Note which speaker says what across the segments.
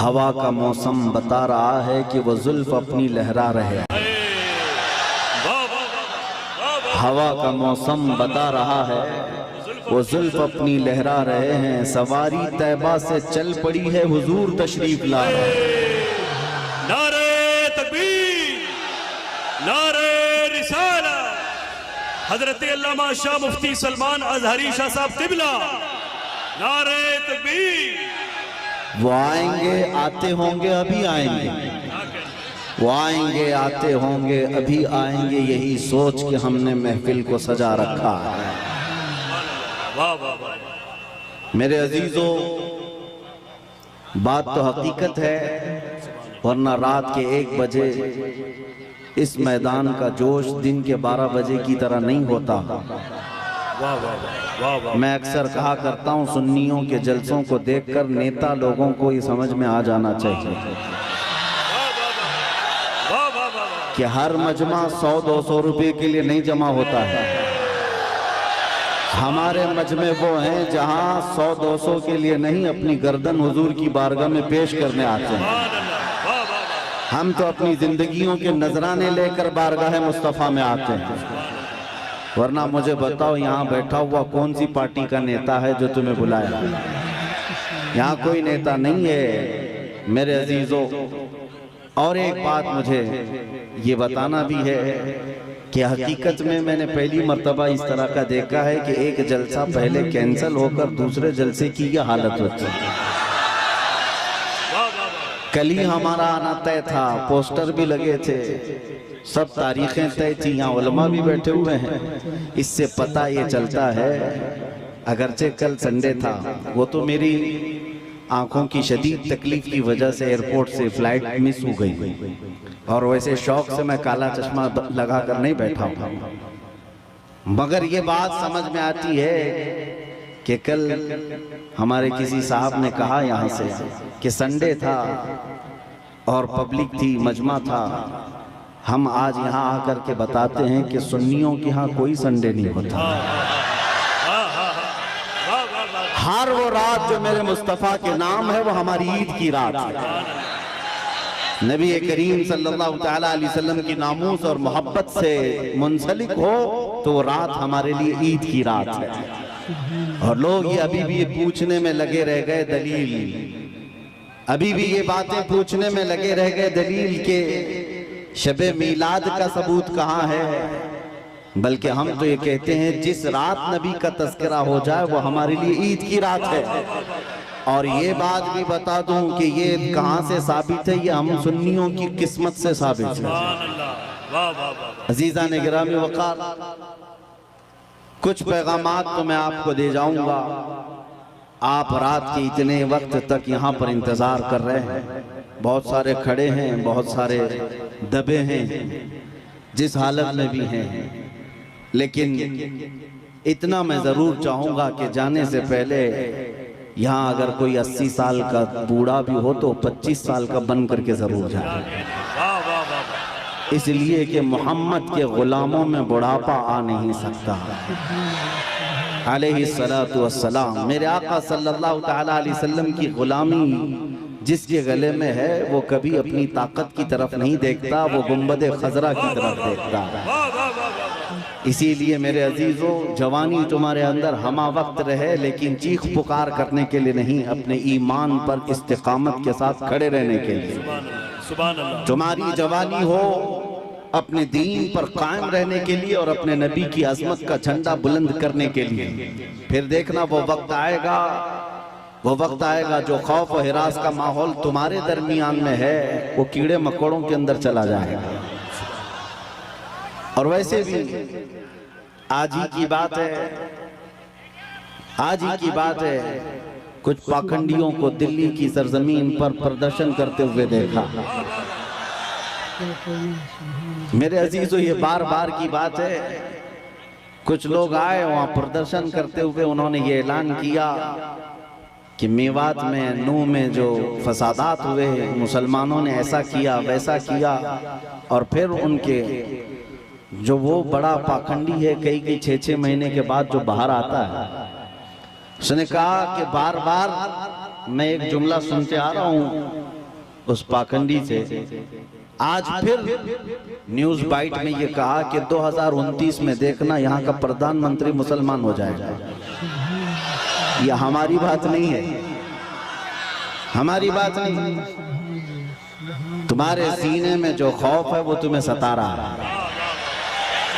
Speaker 1: हवा का मौसम बता रहा है कि वो जुल्फ अपनी लहरा रहे। हवा का मौसम बता रहा है वो जुल्फ अपनी लहरा रहे हैं। सवारी तैबा से चल पड़ी है, हुजूर तशरीफ ला रहे हैं।
Speaker 2: नारे तकबीर, नारे रिसालत। हजरत अल्लामा शाह मुफ्ती सलमान अजहरी शाह साहब क़िबला, नारे तकबीर।
Speaker 1: वो आएंगे, आते होंगे, अभी आएंगे। वो आएंगे, आते होंगे, अभी आएंगे। यही सोच के हमने महफिल को सजा रखा है। मेरे अजीजों, बात तो हकीकत है, वरना रात के 1 बजे इस मैदान का जोश दिन के 12 बजे की तरह नहीं होता। मैं अक्सर कहा करता हूँ, सुन्नियों के जलसों को देखकर नेता लोगों को ये समझ में आ जाना चाहिए कि हर मजमा 100-200 रुपए के लिए नहीं जमा होता है। हमारे मजमे वो हैं जहां 100-200 के लिए नहीं, अपनी गर्दन हुजूर की बारगाह में पेश करने आते हैं। हम तो अपनी जिंदगियों के नजराने लेकर बारगाह मुस्तफ़ा में आते हैं। वरना मुझे बताओ, यहाँ बैठा हुआ कौन सी पार्टी का नेता है जो तुम्हें बुलाया? यहाँ कोई नेता नहीं है मेरे अजीजों। और एक बात मुझे ये बताना भी है कि हकीकत में मैंने पहली मर्तबा इस तरह का देखा है कि एक जलसा पहले कैंसिल होकर दूसरे जलसे की यह हालत होती है। कल ही हमारा आना तय था, पोस्टर भी लगे थे, सब तारीखें तय थी, यहाँ उलमा भी बैठे हुए हैं। इससे पता ये चलता है, अगरचे कल संडे था, वो तो मेरी आंखों की शदीद तकलीफ की वजह से एयरपोर्ट से फ्लाइट मिस हो गई, और वैसे शौक से मैं काला चश्मा लगाकर नहीं बैठा हूँ। मगर ये बात समझ में आती है कि कल हमारे किसी साहब ने कहा यहाँ से कि संडे था और पब्लिक थी, मजमा था। हम आज यहाँ आकर के बताते हैं कि सुन्नियों के यहाँ कोई संडे नहीं होता। हर वो रात जो मेरे मुस्तफ़ा के नाम है वो हमारी ईद की रात है। नबी करीम सल्लल्लाहु तआला अलैहि वसल्लम की नामूस और मोहब्बत से मुंसलिक हो तो वो रात हमारे लिए ईद की रात है। और लोग ये अभी भी ये पूछने में लगे रह गए दलील, अभी भी ये बातें पूछने में लगे रह गए दलील के शबे मीलाद का सबूत कहाँ है। बल्कि हम तो ये कहते हैं जिस रात नबी का तज़किरा हो जाए वो हमारे लिए ईद की रात है। और ये बात भी बता दूं कि ये कहाँ से साबित है, ये हम सुन्नियों की किस्मत से साबित है। अजीज़ान गिरामी वक़ार, कुछ पैगामात तो मैं आपको दे जाऊंगा। आप रात के इतने वक्त तक यहाँ पर इंतज़ार कर रहे हैं, बहुत सारे खड़े हैं, बहुत सारे दबे हैं, जिस हालत में भी हैं। लेकिन इतना मैं ज़रूर चाहूँगा कि जाने से पहले यहाँ अगर कोई 80 साल का बूढ़ा भी हो तो 25 साल का बन करके ज़रूर जाए, इसलिए कि मोहम्मद के ग़ुलामों में बुढ़ापा आ नहीं सकता। अलैहिस्सलातु वस्सलाम, मेरे आका सल्लल्लाहु तआला अलैहि वसल्लम की ग़ुलामी जिसके गले में है वो कभी अपनी ताकत की तरफ नहीं देखता, वो गुंबद खजरा की तरफ देखता है। इसीलिए मेरे अजीजों, जवानी तुम्हारे अंदर हमा वक्त रहे, लेकिन चीख पुकार करने के लिए नहीं, अपने ईमान पर इस्तिकामत के साथ खड़े रहने के लिए। तुम्हारी जवानी हो अपने दीन पर कायम रहने के लिए और अपने नबी की अजमत का झंडा बुलंद करने के लिए। फिर देखना वो वक्त आएगा, वो वक्त आएगा जो खौफ और हिरास का माहौल तुम्हारे दरमियान में है वो कीड़े मकोड़ों के अंदर चला जाएगा। और वैसे भी आज ही की बात है, आज ही की बात है, कुछ पाखंडियों को दिल्ली की सरजमीन पर प्रदर्शन करते हुए देखा। मेरे अजीजों, ये बार बार की बात है, कुछ लोग आए वहां प्रदर्शन करते हुए, उन्होंने ये ऐलान किया कि मेवात में, नूह में जो फसादात हुए, मुसलमानों ने ऐसा किया वैसा किया। और फिर उनके जो वो बड़ा पाखंडी है, कई 6-6 महीने के बाद जो बाहर आता है, उसने कहा कि बार बार मैं एक जुमला सुनते आ रहा हूँ उस पाखंडी से आज फिर न्यूज बाइट में ये कहा कि 2029 में देखना यहाँ का प्रधानमंत्री मुसलमान हो जाएगा। ये हमारी बात नहीं है, हमारी बात नहीं। तुम्हारे सीने में जो खौफ है वो तुम्हें सता रहा है,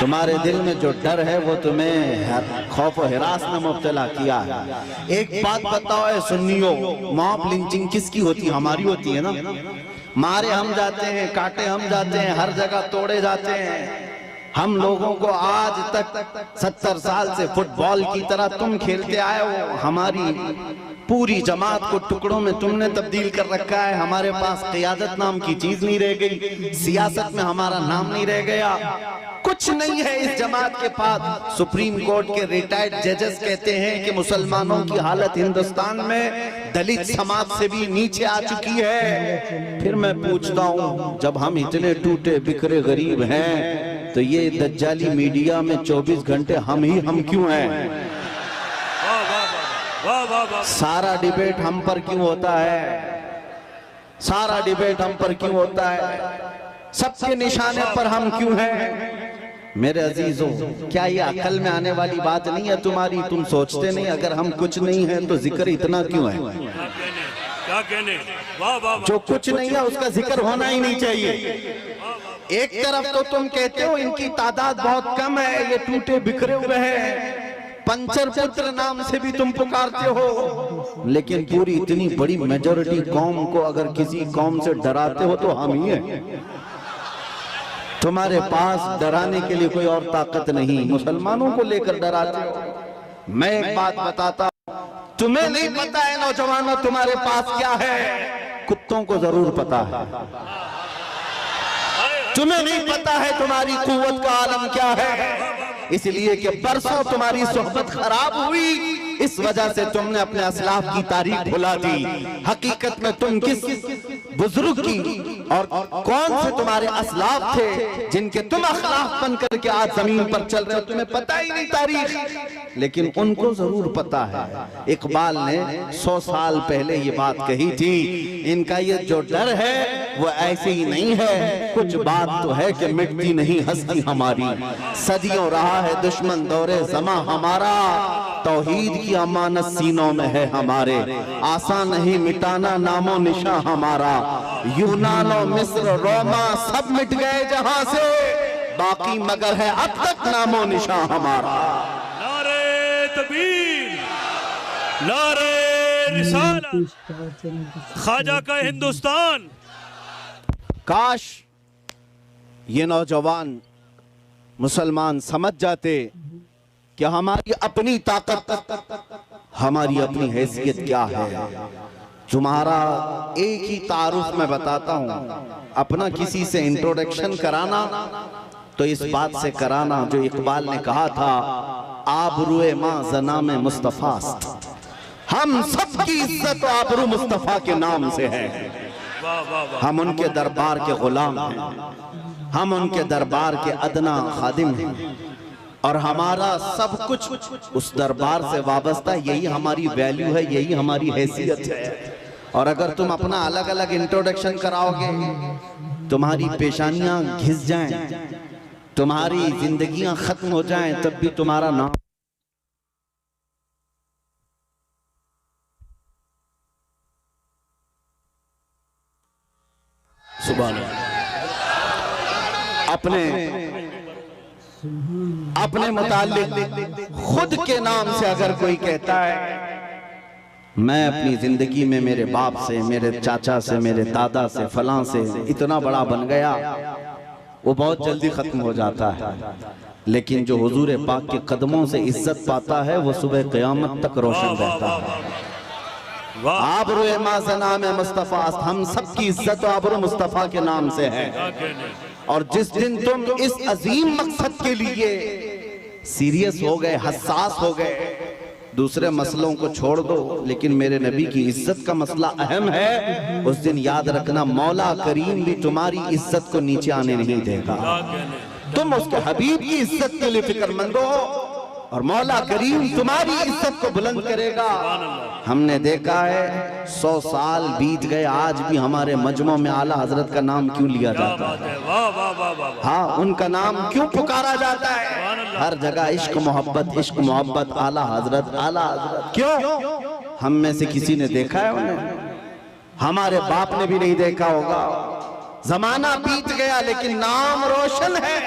Speaker 1: तुम्हारे दिल में जो डर है वो तुम्हें खौफ और हिरास में मुब्तला किया है। एक बात बताओ है सुन्नियों, मॉब लिंचिंग किसकी होती है? हमारी होती है ना। मारे हम जाते हैं, काटे हम जाते हैं, हर जगह तोड़े जाते हैं। हम लोगों को आज तक 70 साल से फुटबॉल की तरह तुम खेलते आए हो। हमारी पूरी जमात को टुकड़ों में तुमने तब्दील कर रखा है। हमारे पास क़ियादत नाम की चीज नहीं रह गई, सियासत में हमारा नाम नहीं रह गया, कुछ नहीं है इस जमात के पास। सुप्रीम कोर्ट के रिटायर्ड जजेस कहते हैं कि मुसलमानों की हालत हिंदुस्तान में दलित समाज से भी नीचे आ चुकी है। फिर मैं पूछता हूँ, जब हम इतने टूटे बिखरे गरीब हैं तो ये दज्जाली मीडिया में 24 घंटे हम क्यों हैं? सारा डिबेट हम पर क्यों होता है? सारा डिबेट हम पर क्यों होता है? सबके निशाने पर हम क्यों हैं? मेरे अजीजों, क्या ये अकल में आने वाली बात नहीं है तुम्हारी? तुम सोचते नहीं अगर हम कुछ नहीं है तो जिक्र इतना क्यों है?
Speaker 2: क्या कहने? वाह वाह।
Speaker 1: जो कुछ नहीं है उसका जिक्र होना ही नहीं चाहिए। एक तरफ तो तुम कहते हो इनकी तादाद बहुत कम है, ये टूटे बिखरे हुए हैं, पंचर पुत्र नाम से भी तुम पुकारते हो, लेकिन पूरी इतनी बड़ी मेजॉरिटी कौम को अगर किसी कौम से डराते हो तो हम ही हैं। तुम्हारे पास डराने के लिए कोई और ताकत नहीं, मुसलमानों को लेकर डराते हो। मैं एक बात बताता हूं, तुम्हें नहीं पता है नौजवानों तुम्हारे पास क्या है, कुत्तों को जरूर पता है। तुम्हें नहीं पता है तुम्हारी कुव्वत का आलम क्या है, इसलिए कि बरसों तुम्हारी सोहबत खराब हुई, इस वजह से तुमने अपने असलाफ की तारीख भुला दी। हकीकत में तुम किस बुजुर्ग की और कौन से तुम्हारे असलाफ थे जिनके तुम अखलाफ बन करके आज जमीन पर चल रहे हो, तुम्हें पता ही नहीं तारीख, लेकिन उनको जरूर पता है। इकबाल ने 100 साल पहले ये बात कही थी, इनका ये जो डर है वो ऐसे ही नहीं है, कुछ बात तो है कि मिटती नहीं हस्ती हमारी। सदियों रहा है दुश्मन दौरे ज़मा हमारा, तौहीद की अमानत सीनों में है हमारे, आसान नहीं मिटाना नामो निशा हमारा। यूनान और मिस्र रोमा सब मिट गए जहां से, बाकी मगर है अब तक नामो निशा हमारा।
Speaker 2: नारे तकबीर, नारे रिसालत, ख्वाजा का हिंदुस्तान।
Speaker 1: काश ये नौजवान मुसलमान समझ जाते कि हमारी अपनी ताकत, हमारी अपनी हैसियत क्या है। तुम्हारा एक ही तारुफ में बताता हूं, अपना किसी से इंट्रोडक्शन कराना तो इस बात से कराना जो इकबाल ने कहा था, आबरूए मां जना में मुस्तफास्त। हम सबकी इज्जत आबरू मुस्तफा के नाम से है। हम उनके दरबार के गुलाम हैं, हम उनके दरबार के अदना खादिम हैं, और हमारा सब कुछ उस दरबार से वाबस्ता। यही हमारी वैल्यू है, यही हमारी हैसियत है। और अगर तुम अपना अलग अलग इंट्रोडक्शन कराओगे, तुम्हारी पेशानियां घिस जाएं, तुम्हारी जिंदगियां खत्म हो जाएं, तब भी तुम्हारा नाम सुभान अपने मुताल्लिक खुद के नाम से अगर कोई कहता है मैं अपनी जिंदगी में मेरे बाप से, मेरे चाचा से, मेरे दादा से, फलां से इतना बड़ा बन गया, वो बहुत जल्दी खत्म हो जाता है। लेकिन जो हुजूर पाक के कदमों से इज्जत पाता है वो सुबह क़यामत तक रोशन रहता है। आबरूए माज़ना में मुस्तफा, हम सबकी इज्जत आबरू मुस्तफा के नाम से है। और जिस दिन तुम इस अजीम मकसद के लिए सीरियस हो गए, हसास हो गए, दूसरे मसलों को छोड़ दो, लेकिन मेरे नबी की इज्जत का मसला अहम है, उस दिन याद रखना मौला करीम भी तुम्हारी इज्जत को नीचे आने नहीं देगा। तुम उसके हबीब की इज्जत के लिए फिक्रमंद हो, और मौला करीम तुम्हारी इज्जत को बुलंद करेगा। हमने देखा है 100 साल बीत गए, आज भी हमारे मजमों में आला हजरत का नाम क्यों लिया जाता है?
Speaker 2: वाह वाह वाह वाह।
Speaker 1: हाँ, उनका नाम क्यों पुकारा जाता है? हर जगह इश्क मोहब्बत, आला हजरत, आला हजरत। क्यों? हम में से किसी ने देखा है उन्हें? हमारे बाप ने भी नहीं देखा होगा। जमाना बीत गया लेकिन नाम रोशन है,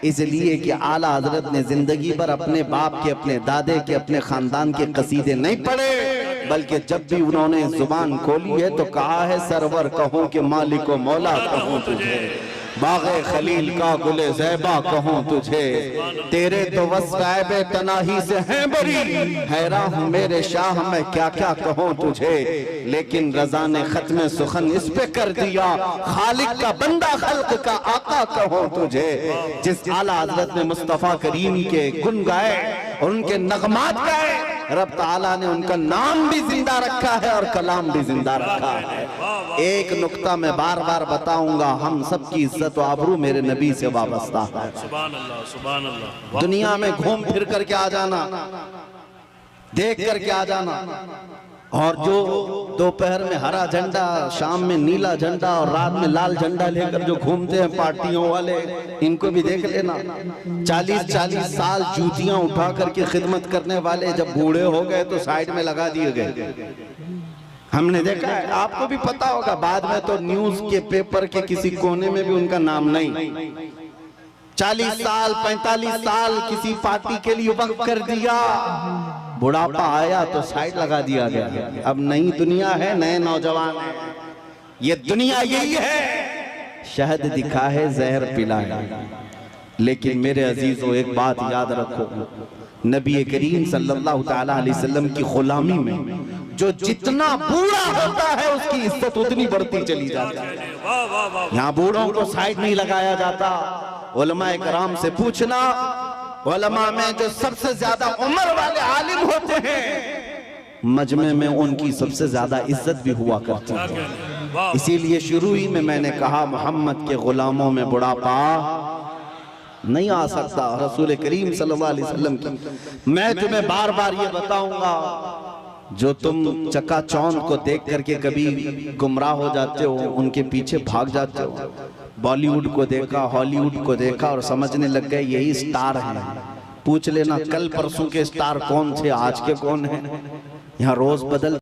Speaker 1: इसलिए कि आला हजरत ने जिंदगी भर अपने बाप के, अपने दादे के, अपने खानदान के कसीदे नहीं पढ़े, बल्कि जब भी उन्होंने जुबान खोली है तो कहा है सरवर कहूं कि मालिको मौला कहूं तुझे, बाग़े खलील का गुले ज़ैबा कहूं तुझे, तेरे तो वस्फ़ तनाही से हैं बरी, हैरान हूं मेरे शाह मैं क्या क्या कहूं तुझे, लेकिन रज़ा ने खत्म सुखन इस पे कर दिया, खालिक का बंदा खल्क का आका कहूं तुझे। जिस आला हज़रत ने मुस्तफ़ा करीम के गुन गाए और उनके नगमात गाए, रब ताला ने उनका नाम भी जिंदा रखा है और कलाम भी जिंदा रखा है। एक नुक्ता मैं बार बार बताऊंगा, हम सबकी इज्जत और आबरू मेरे नबी से वाबस्ता है।
Speaker 2: सुभान अल्लाह, सुभान अल्लाह।
Speaker 1: दुनिया में घूम फिर करके आ जाना, देख करके आ जाना, और जो दोपहर में हरा झंडा, शाम में नीला झंडा और रात में लाल झंडा लेकर जो घूमते हैं पार्टियों वाले, इनको भी देख लेना। 40-40 साल जूतियां उठा करके खिदमत करने वाले जब बूढ़े हो गए तो साइड में लगा दिए गए। हमने देखा है, आपको भी पता होगा। बाद में तो न्यूज के पेपर के किसी कोने में भी उनका नाम नहीं। 40 साल 45 साल किसी पार्टी के लिए वक्त कर दिया, बुढ़ापा आया तो साइड लगा दिया गया। अब नई दुनिया है, नए नौजवान है, ये दुनिया यही है। शहद दिखा है, जहर पिला है। लेकिन मेरे अजीजों, एक बात याद रखो, नबी करीम सल्लल्लाहु ताला अलैहि वसल्लम की गुलामी में जो जितना बूढ़ा होता है उसकी इज्जत उतनी बढ़ती चली जाती है। यहाँ बूढ़ों को साइड नहीं लगाया जाता। उलमाए कराम से पूछना, उलमा में जो सबसे ज्यादा उम्र वाले आलिम होते हैं, मजमे में उनकी सबसे ज्यादा इज्जत भी हुआ करती है। इसीलिए शुरू ही में मैंने कहा, मोहम्मद के गुलामों में बुढ़ापा नहीं आ सकता। रसूल करीम सल्लल्लाहु अलैहि वसल्लम की मैं तुम्हें बार बार ये बताऊंगा, जो तुम चकाचौंध को देख करके कभी गुमराह हो जाते हो, उनके पीछे भाग जाते हो, बॉलीवुड को देखा, हॉलीवुड को देखा और समझने लग गए यही स्टार हैं। पूछ लेना कल परसों के स्टार कौन थे, आज के कौन हैं। यहाँ रोज बदल